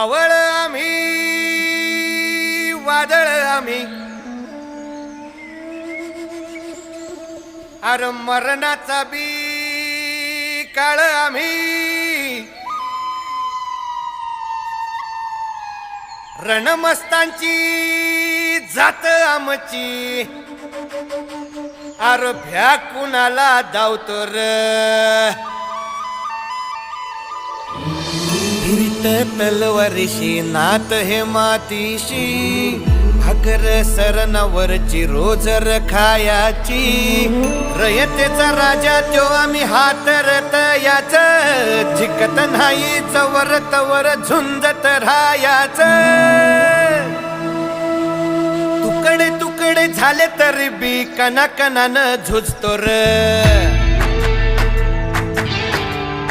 मावळ आम्ही वादळ आम्ही अरे मरणाचा बी काळ आम्ही रणमस्तांची जात आमची अरे भ्या कुणाला धावतो र फिरत तलवारीशी नात हे मातीशी भाकर सरणावरची रोजर खायाची रयतेचा राजा त्यो आम्ही हातरत याच झिकत नाही चवर तवर झुंजत राहायाच तुकडे तुकडे झाले तरी बी कणाकणानं झुजतो र